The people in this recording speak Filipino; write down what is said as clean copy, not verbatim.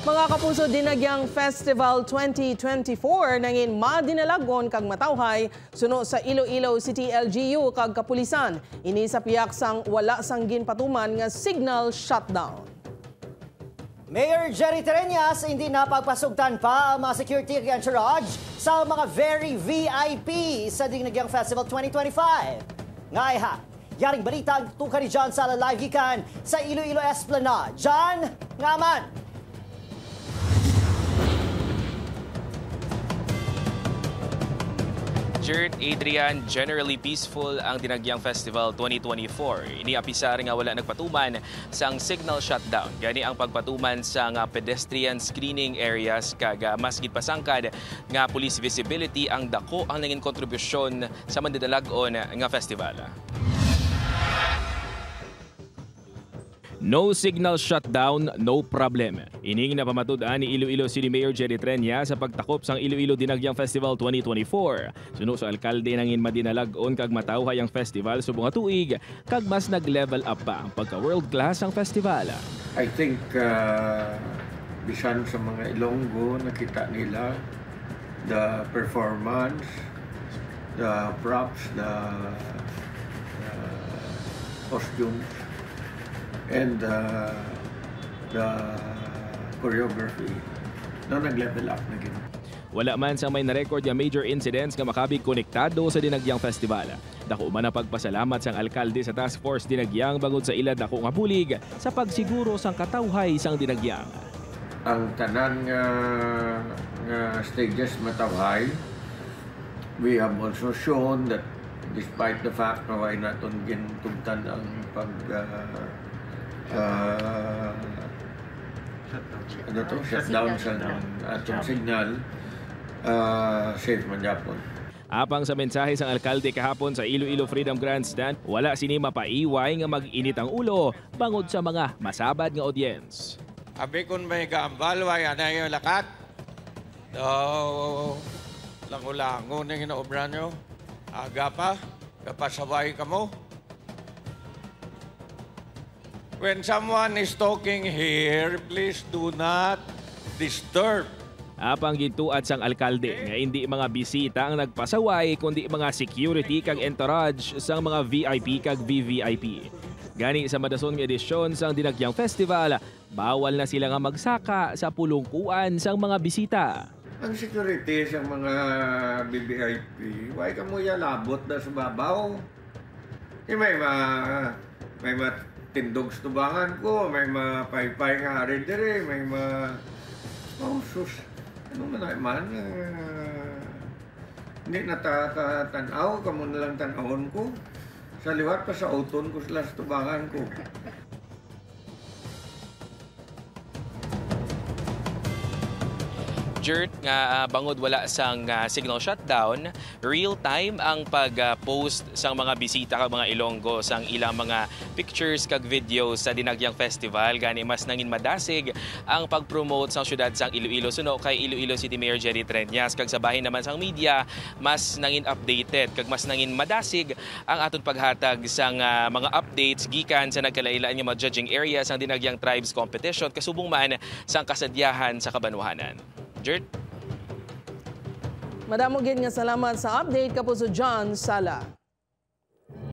Mga kapuso, Dinagyang Festival 2024 nangin madinalagon kag matawhay suno sa Iloilo City LGU kag kapulisan. Ini sa piyak sang wala sang ginpatuman nga signal shutdown. Mayor Jerry Treñas hindi napagpasugtan pa ang mga security entourage sa mga very VIP sa Dinagyang Festival 2025. Ngayha, yaring balita ang tukan ni John Sala live gikan sa Iloilo Esplanade. John, ngaman! Jert, Adrian, generally peaceful ang Dinagyang Festival 2024. Iniapisa rin nga wala nagpatuman sang signal shutdown. Gani ang pagpatuman sa nga pedestrian screening areas kag mas gitpasangkad nga police visibility ang dako ang nangin kontribusyon sa mandidalagon nga festival. No signal shutdown, no problem. Ining napamatud-an ni Iloilo City Mayor Jerry Treñas sa pagtakop sang Iloilo Dinagyang Festival 2024. Suno sa alkalde nangin madinalagon kag matawhay ang festival subong tuig kag mas nag-level up pa ang pagka-world class ang festival. I think bisan sa mga Ilonggo nakita nila the performance, the props, the costumes, and the choreography na nag-level up na gino. Wala man sa may na-record nga major incidents nga makabig konektado sa Dinagyang Festival. Dako man ang pagpasalamat sang alkalde sa Task Force Dinagyang bangod sa ila dako nga bulig sa pagsiguro sang katawhay sang Dinagyang. Ang tanan nga stages matawhay, we have also shown that despite the fact na why naton gintugtan ang shutdown sa atong signal, safe man yapon. Apang sa mensahe sang alkalde kahapon sa Iloilo Freedom Grandstand, wala sini mapaiway nga mag-init ang ulo bangod sa mga masabad nga audience. Abi kun may kaambal, way anay yung lakat. Lango-lango na ginaobra nyo. Aga pa, kapasaway ka mo. When someone is talking here, please do not disturb. Apang gintuad sang alkalde nga hindi mga bisita ang nagpasaway kundi mga security kag entourage sang mga VIP kag VVIP. Gani sa madason nga edisyon sang Dinagyang Festival, bawal na sila nga magsaka sa pulungkuan sang mga bisita. Ang security sa mga VVIP, why ka mo labot na sa babaw? May tindog sa tubangan ko, may mapaypay nga rin dire, may oh sus, ano man hindi natatanaw, kamo na lang tanahon ko. Sa liwat pa sa auton ko sila sa tubangan ko. Jert, nga bangod wala sang signal shutdown, real time ang pag-post sang mga bisita kag mga Ilonggo sang ilang mga pictures kag videos sa Dinagyang Festival. Gani mas nangin madasig ang pag-promote sang syudad sang Iloilo suno kay Iloilo City Mayor Jerry Treñas. Kag sa bahin naman sang media, mas nangin updated kag mas nangin madasig ang aton paghatag sang mga updates gikan sa nagkalailaan nga mga judging area sang Dinagyang Tribes Competition kasubong man sang kasadyahan sa Kabanwahanan. Jert? Madamo gid nga salamat sa update kapuso John Sala.